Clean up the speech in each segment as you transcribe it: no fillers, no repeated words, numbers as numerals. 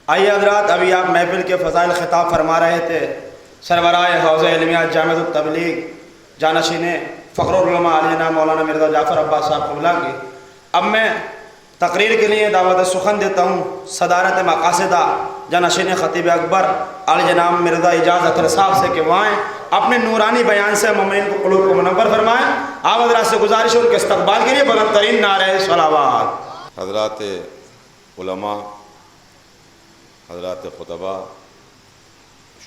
آئیے حضرات، ابھی آپ محفل کے فضائل خطاب فرما رہے تھے۔ سربراہ حوزہ علمیہ جامعۃ التبلیغ جانشین فخر العلماء علینا مولانا مرزا جعفر عباس صاحب قبلہ کی اب میں تقریر کے لیے دعوت سخن دیتا ہوں صدارت مقاصدہ جانشین خطیب اکبر علی جناب مرزا اعجاز اختر صاحب سے کہ وہ آئیں اپنے نورانی بیان سے مومنین کو قلوب کو منور فرمائیں۔ آپ حضرات سے گزارش ہے ان کے استقبال کے لیے بلند ترین نعرہ صلوات۔ حضرات علماء، حضرات خطباء،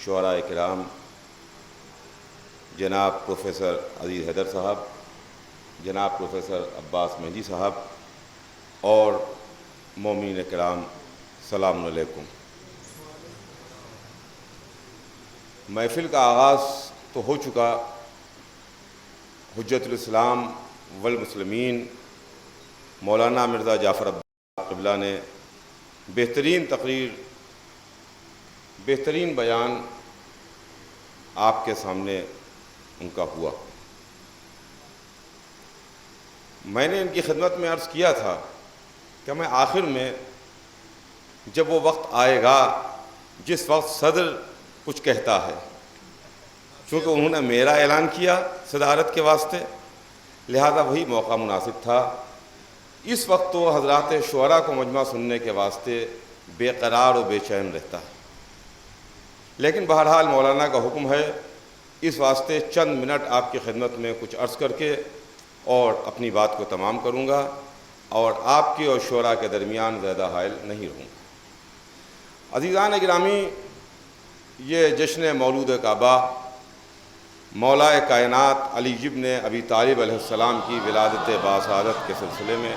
شعراء کرام، جناب پروفیسر عزیز حیدر صاحب، جناب پروفیسر عباس مہدی صاحب اور مومنین کرام، السلام علیکم۔ محفل کا آغاز تو ہو چکا۔ حجت الاسلام والمسلمین مولانا مرزا جعفر عباس قبلہ نے بہترین تقریر، بہترین بیان آپ کے سامنے ان کا ہوا۔ میں نے ان کی خدمت میں عرض کیا تھا کہ میں آخر میں جب وہ وقت آئے گا جس وقت صدر کچھ کہتا ہے، چونکہ انہوں نے میرا اعلان کیا صدارت کے واسطے، لہذا وہی موقع مناسب تھا۔ اس وقت تو حضرات شعراء کو مجمع سننے کے واسطے بے قرار و بے چین رہتا ہے، لیکن بہرحال مولانا کا حکم ہے، اس واسطے چند منٹ آپ کی خدمت میں کچھ عرض کر کے اور اپنی بات کو تمام کروں گا اور آپ کی اور شعراء کے درمیان زیادہ حائل نہیں رہوں گا۔ عزیزان گرامی، یہ جشن مولود کعبہ مولا کائنات علی ابن ابی طالب علیہ السلام کی ولادت باسعادت کے سلسلے میں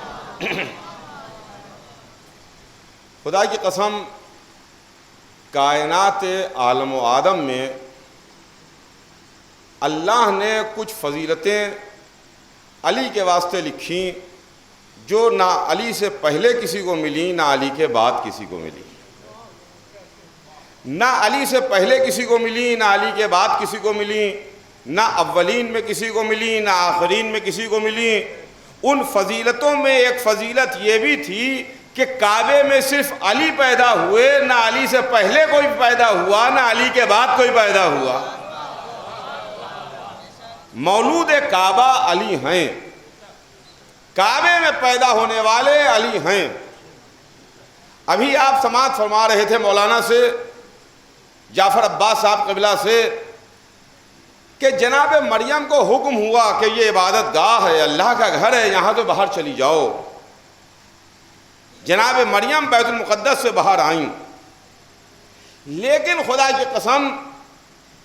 خدا کی قسم کائنات عالم و آدم میں اللہ نے کچھ فضیلتیں علی کے واسطے لکھیں جو نہ علی سے پہلے کسی کو ملی، نہ علی کے بعد کسی کو ملی۔ نہ علی سے پہلے کسی کو ملی، نہ علی کے بعد کسی کو ملی، نہ اولین میں کسی کو ملی، نہ آخرین میں کسی کو ملی۔ ان فضیلتوں میں ایک فضیلت یہ بھی تھی کہ کعبے میں صرف علی پیدا ہوئے، نہ علی سے پہلے کوئی پیدا ہوا، نہ علی کے بعد کوئی پیدا ہوا۔ مولود کعبہ علی ہیں، کعبے میں پیدا ہونے والے علی ہیں۔ ابھی آپ سماعت فرما رہے تھے مولانا سے، جعفر عباس صاحب قبلہ سے، کہ جناب مریم کو حکم ہوا کہ یہ عبادت گاہ ہے، اللہ کا گھر ہے، یہاں تو باہر چلی جاؤ۔ جناب مریم بیت المقدس سے باہر آئیں، لیکن خدا کی قسم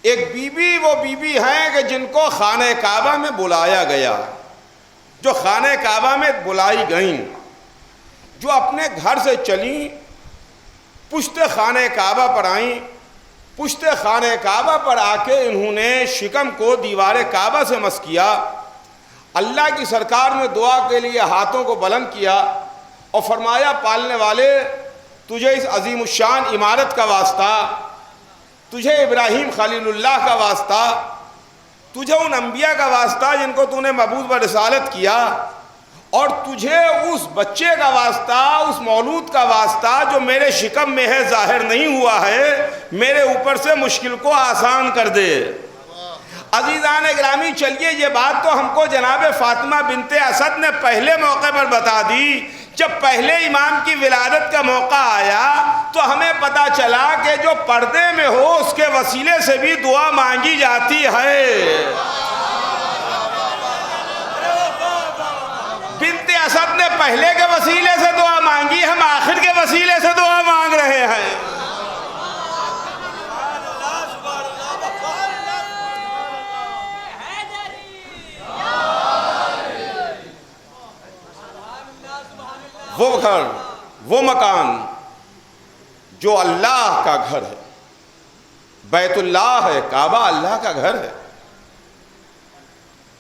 ایک بی بی وہ بی بی ہیں کہ جن کو خانہ کعبہ میں بلایا گیا، جو خانہ کعبہ میں بلائی گئیں، جو اپنے گھر سے چلیں، پشت خانہ کعبہ پر آئیں، پشت خانہ کعبہ پر آ کے انہوں نے شکم کو دیوار کعبہ سے مس کیا، اللہ کی سرکار نے دعا کے لیے ہاتھوں کو بلند کیا اور فرمایا پالنے والے تجھے اس عظیم الشان عمارت کا واسطہ، تجھے ابراہیم خلیل اللہ کا واسطہ، تجھے ان انبیاء کا واسطہ جن کو تو نے مبعوث برسالت کیا، اور تجھے اس بچے کا واسطہ، اس مولود کا واسطہ جو میرے شکم میں ہے، ظاہر نہیں ہوا ہے، میرے اوپر سے مشکل کو آسان کر دے۔ عزیزان گرامی، چلیے یہ بات تو ہم کو جناب فاطمہ بنت اسد نے پہلے موقع پر بتا دی۔ جب پہلے امام کی ولادت کا موقع آیا تو ہمیں پتا چلا کہ جو پردے میں ہو اس کے وسیلے سے بھی دعا مانگی جاتی ہے۔ بنت اسد نے پہلے کے وسیلے سے دعا مانگی، ہم آخر کے وسیلے سے دعا مانگ رہے ہیں۔ وہ گھر، وہ مکان جو اللہ کا گھر ہے، بیت اللہ ہے، کعبہ اللہ کا گھر ہے،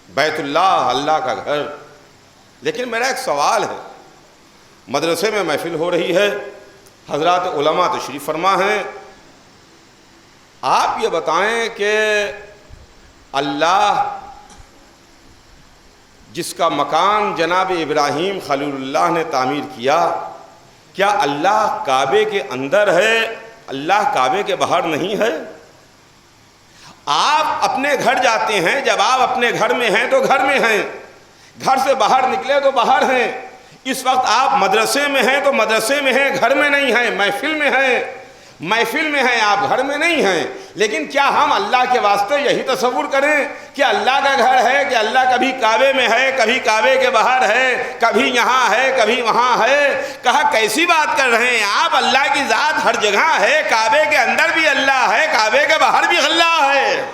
بیت اللہ اللہ کا گھر۔ لیکن میرا ایک سوال ہے، مدرسے میں محفل ہو رہی ہے، حضرات علماء تشریف فرما ہیں، آپ یہ بتائیں کہ اللہ جس کا مکان جناب ابراہیم خلیل اللہ نے تعمیر کیا، کیا اللہ کعبے کے اندر ہے؟ اللہ کعبے کے باہر نہیں ہے؟ آپ اپنے گھر جاتے ہیں، جب آپ اپنے گھر میں ہیں تو گھر میں ہیں، گھر سے باہر نکلے تو باہر ہیں۔ اس وقت آپ مدرسے میں ہیں تو مدرسے میں ہیں، گھر میں نہیں ہیں، محفل میں ہیں، محفل میں ہیں، آپ گھر میں نہیں ہیں۔ لیکن کیا ہم اللہ کے واسطے یہی تصور کریں کہ اللہ کا گھر ہے، کہ اللہ کبھی کعبے میں ہے، کبھی کعبے کے باہر ہے، کبھی یہاں ہے، کبھی وہاں ہے؟ کہا کیسی بات کر رہے ہیں آپ؟ اللہ کی ذات ہر جگہ ہے، کعبے کے اندر بھی اللہ ہے، کعبے کے باہر بھی اللہ ہے۔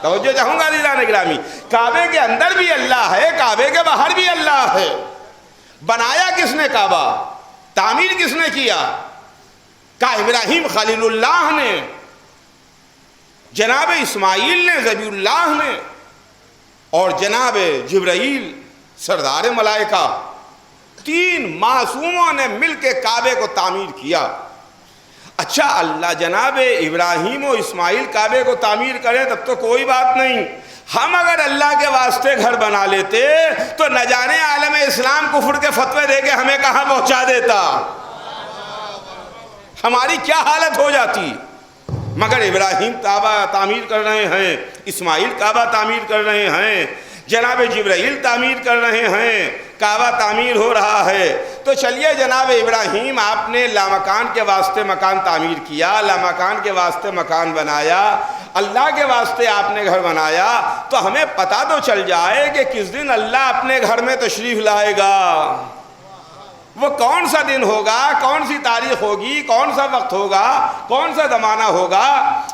توجہ چاہوں گا عزیزان گرامی، کعبے کے اندر بھی اللہ ہے، کعبے کے باہر بھی اللہ ہے۔ بنایا کس نے کعبہ؟ تعمیر کس نے کیا؟ کہا ابراہیم خلیل اللہ نے، جناب اسماعیل نے، ذبیح اللہ نے، اور جناب جبرائیل سردار ملائکہ، تین معصوموں نے مل کے کعبے کو تعمیر کیا۔ اچھا اللہ جناب ابراہیم و اسماعیل کعبے کو تعمیر کرے تب تو کوئی بات نہیں، ہم اگر اللہ کے واسطے گھر بنا لیتے تو نہ جانے عالم اسلام کفر کے فتوے دے کے ہمیں کہاں پہنچا دیتا، ہماری کیا حالت ہو جاتی۔ مگر ابراہیم کعبہ تعمیر کر رہے ہیں، اسماعیل کعبہ تعمیر کر رہے ہیں، جناب جبرائیل تعمیر کر رہے ہیں، کعبہ تعمیر ہو رہا ہے۔ تو چلیے جناب ابراہیم آپ نے لامکان کے واسطے مکان تعمیر کیا، لامکان کے واسطے مکان بنایا، اللہ کے واسطے آپ نے گھر بنایا، تو ہمیں پتہ تو چل جائے کہ کس دن اللہ اپنے گھر میں تشریف لائے گا، وہ کون سا دن ہوگا، کون سی تاریخ ہوگی، کون سا وقت ہوگا، کون سا زمانہ ہوگا۔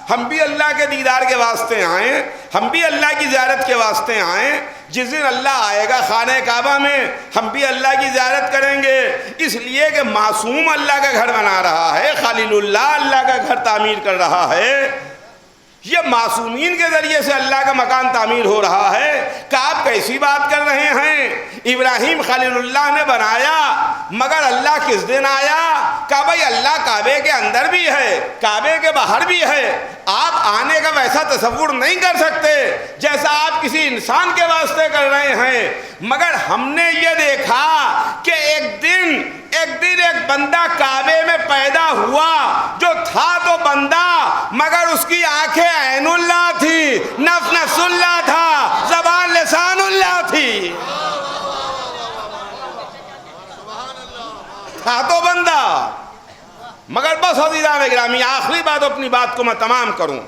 ہم بھی اللہ کے دیدار کے واسطے آئیں، ہم بھی اللہ کی زیارت کے واسطے آئیں۔ جس دن اللہ آئے گا خانہ کعبہ میں ہم بھی اللہ کی زیارت کریں گے، اس لیے کہ معصوم اللہ کا گھر بنا رہا ہے، خلیل اللہ اللہ کا گھر تعمیر کر رہا ہے، یہ معصومین کے ذریعے سے اللہ کا مکان تعمیر ہو رہا ہے۔ کہ آپ کیسی بات کر رہے ہیں؟ ابراہیم خلیل اللہ نے بنایا مگر اللہ کس دن آیا؟ کہا بھائی اللہ کعبے کے اندر بھی ہے، کعبے کے باہر بھی ہے، آپ آنے کا ویسا تصور نہیں کر سکتے جیسا آپ کسی انسان کے واسطے کر رہے ہیں۔ مگر ہم نے یہ دیکھا کہ ایک دن ایک بندہ کعبے میں پیدا ہوا جو تھا تو بندہ مگر اس کی آنکھیں عین اللہ تھی، نفس اللہ تھا، زبان لسان اللہ تھی، تھا تو بندہ مگر بس عزیزان گرامی آخری بات اپنی بات کو میں تمام کروں۔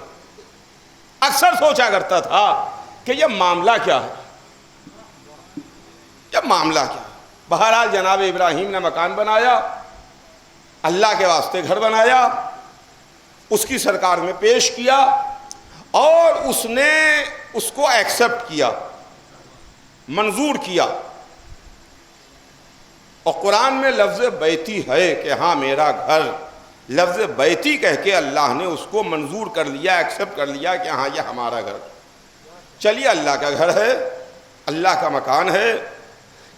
اکثر سوچا کرتا تھا کہ یہ معاملہ کیا ہے، یہ معاملہ کیا ہے۔ بہرحال جناب ابراہیم نے مکان بنایا، اللہ کے واسطے گھر بنایا، اس کی سرکار میں پیش کیا اور اس نے اس کو ایکسپٹ کیا، منظور کیا۔ اور قرآن میں لفظ بیتی ہے کہ ہاں میرا گھر، لفظ بیتی کہہ کے اللہ نے اس کو منظور کر لیا، ایکسپٹ کر لیا کہ ہاں یہ ہمارا گھر۔ چلیے اللہ کا گھر ہے، اللہ کا مکان ہے،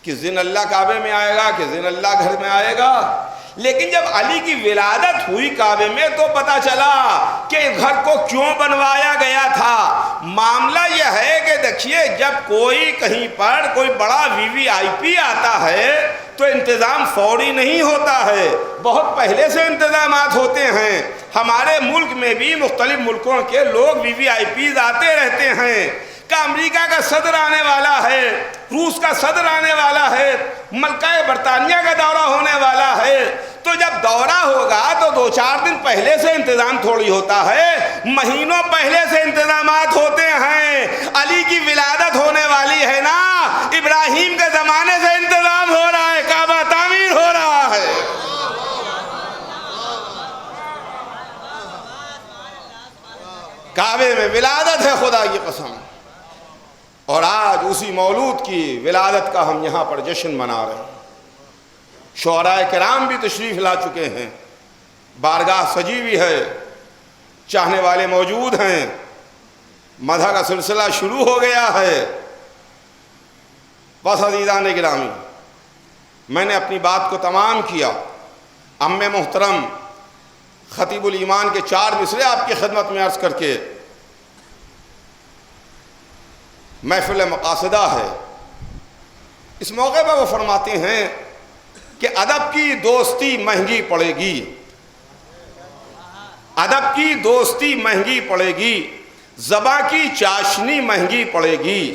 کس دن اللہ کعبے میں آئے گا، کس دن اللہ گھر میں آئے گا۔ لیکن جب علی کی ولادت ہوئی کعبے میں تو پتا چلا کہ گھر کو کیوں بنوایا گیا تھا۔ معاملہ یہ ہے کہ دیکھیے جب کوئی کہیں پر کوئی بڑا VVIP آتا ہے تو انتظام فوری نہیں ہوتا ہے، بہت پہلے سے انتظامات ہوتے ہیں۔ ہمارے ملک میں بھی مختلف ملکوں کے لوگ VVIPs آتے رہتے ہیں کہ امریکہ کا صدر آنے والا ہے، روس کا صدر آنے والا ہے، ملکہ برطانیہ کا دورہ ہونے والا ہے۔ تو جب دورہ ہوگا تو 2-4 دن پہلے سے انتظام تھوڑی ہوتا ہے، مہینوں پہلے سے انتظامات ہوتے ہیں۔ علی کی ولادت ہونے والی ہے نا، ابراہیم کے زمانے سے انتظام ہو رہا ہے، کعبہ تعمیر ہو رہا ہے۔ کعبے میں ولادت ہے خدا کی قسم، اور آج اسی مولود کی ولادت کا ہم یہاں پر جشن منا رہے ہیں۔ شعراء کرام بھی تشریف لا چکے ہیں، بارگاہ سجی بھی ہے، چاہنے والے موجود ہیں، مدح کا سلسلہ شروع ہو گیا ہے۔ بس عزیزان گرامی میں نے اپنی بات کو تمام کیا۔ ام محترم خطیب الایمان کے 4 مصرے آپ کی خدمت میں عرض کر کے محفل مقاصدہ ہے۔ اس موقع پر وہ فرماتے ہیں کہ ادب کی دوستی مہنگی پڑے گی، ادب کی دوستی مہنگی پڑے گی، زباں کی چاشنی مہنگی پڑے گی،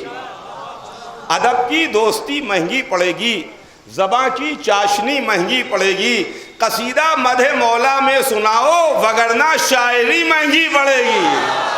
ادب کی دوستی مہنگی پڑے گی، زباں کی چاشنی مہنگی پڑے گی، قصیدہ مدح مولا میں سناؤ وگرنہ شاعری مہنگی پڑے گی۔